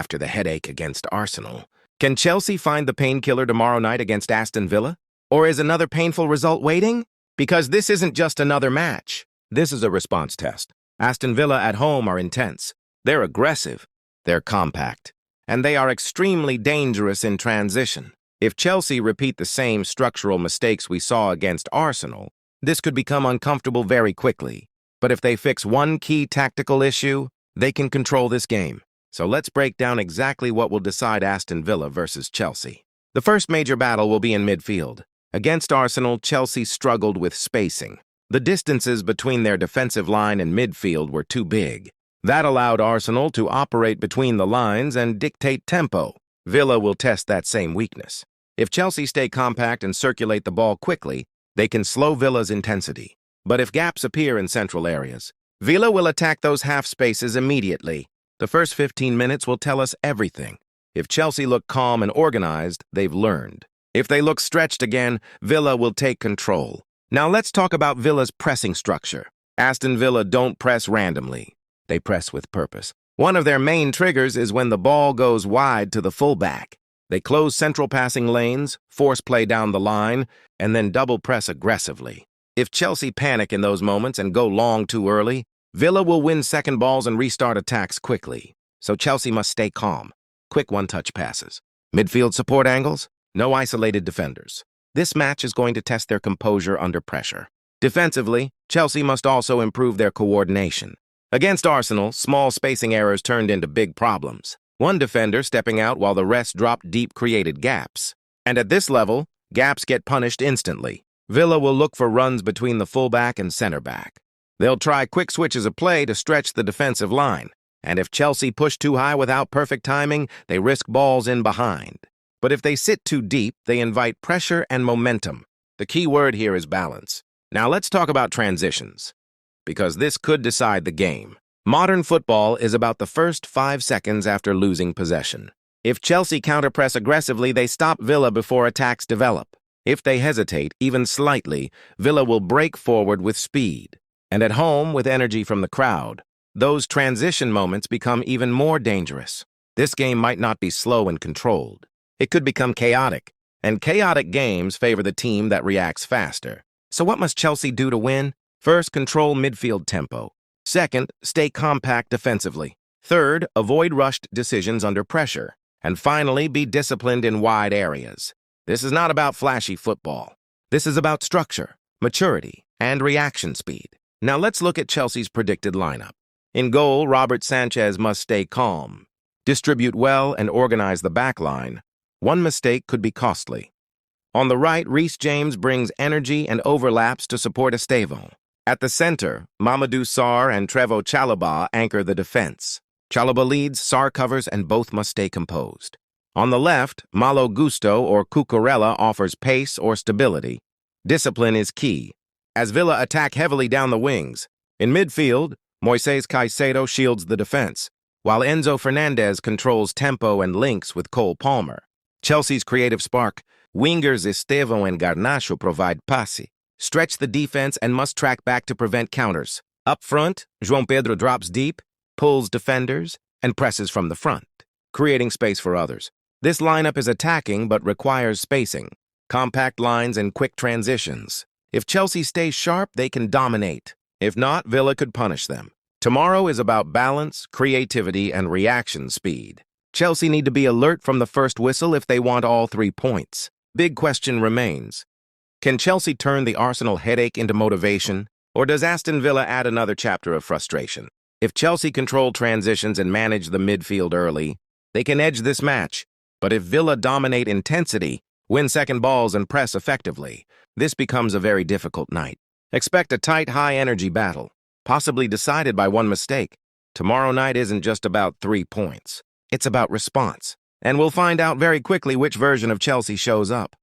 after the headache against Arsenal. Can Chelsea find the painkiller tomorrow night against Aston Villa? Or is another painful result waiting? Because this isn't just another match. This is a response test. Aston Villa at home are intense. They're aggressive. They're compact. And they are extremely dangerous in transition. If Chelsea repeat the same structural mistakes we saw against Arsenal, this could become uncomfortable very quickly. But if they fix one key tactical issue, they can control this game. So let's break down exactly what will decide Aston Villa versus Chelsea. The first major battle will be in midfield. Against Arsenal, Chelsea struggled with spacing. The distances between their defensive line and midfield were too big. That allowed Arsenal to operate between the lines and dictate tempo. Villa will test that same weakness. If Chelsea stay compact and circulate the ball quickly, they can slow Villa's intensity. But if gaps appear in central areas, Villa will attack those half spaces immediately. The first 15 minutes will tell us everything. If Chelsea look calm and organized, they've learned. If they look stretched again, Villa will take control. Now let's talk about Villa's pressing structure. Aston Villa don't press randomly. They press with purpose. One of their main triggers is when the ball goes wide to the fullback. They close central passing lanes, force play down the line, and then double press aggressively. If Chelsea panic in those moments and go long too early, Villa will win second balls and restart attacks quickly. So Chelsea must stay calm. Quick one-touch passes. Midfield support angles? No isolated defenders. This match is going to test their composure under pressure. Defensively, Chelsea must also improve their coordination. Against Arsenal, small spacing errors turned into big problems. One defender stepping out while the rest dropped deep created gaps. And at this level, gaps get punished instantly. Villa will look for runs between the fullback and center back. They'll try quick switches of play to stretch the defensive line. And if Chelsea push too high without perfect timing, they risk balls in behind. But if they sit too deep, they invite pressure and momentum. The key word here is balance. Now let's talk about transitions, because this could decide the game. Modern football is about the first 5 seconds after losing possession. If Chelsea counterpress aggressively, they stop Villa before attacks develop. If they hesitate, even slightly, Villa will break forward with speed. And at home, with energy from the crowd, those transition moments become even more dangerous. This game might not be slow and controlled. It could become chaotic, and chaotic games favor the team that reacts faster. So what must Chelsea do to win? First, control midfield tempo. Second, stay compact defensively. Third, avoid rushed decisions under pressure. And finally, be disciplined in wide areas. This is not about flashy football. This is about structure, maturity, and reaction speed. Now let's look at Chelsea's predicted lineup. In goal, Robert Sanchez must stay calm, distribute well, and organize the back line. One mistake could be costly. On the right, Reece James brings energy and overlaps to support Estevão. At the center, Mamadou Sarr and Trevoh Chalobah anchor the defense. Chalobah leads, Sarr covers, and both must stay composed. On the left, Malo Gusto or Cucurella offers pace or stability. Discipline is key, as Villa attack heavily down the wings. In midfield, Moises Caicedo shields the defense, while Enzo Fernandez controls tempo and links with Cole Palmer. Chelsea's creative spark, wingers Estevão and Garnacho provide passe, stretch the defense and must track back to prevent counters. Up front, João Pedro drops deep, pulls defenders, and presses from the front, creating space for others. This lineup is attacking but requires spacing, compact lines, and quick transitions. If Chelsea stays sharp, they can dominate. If not, Villa could punish them. Tomorrow is about balance, creativity, and reaction speed. Chelsea need to be alert from the first whistle if they want all 3 points. Big question remains. Can Chelsea turn the Arsenal headache into motivation, or does Aston Villa add another chapter of frustration? If Chelsea control transitions and manage the midfield early, they can edge this match. But if Villa dominate intensity, win second balls, and press effectively, this becomes a very difficult night. Expect a tight, high-energy battle, possibly decided by one mistake. Tomorrow night isn't just about 3 points. It's about response. And we'll find out very quickly which version of Chelsea shows up.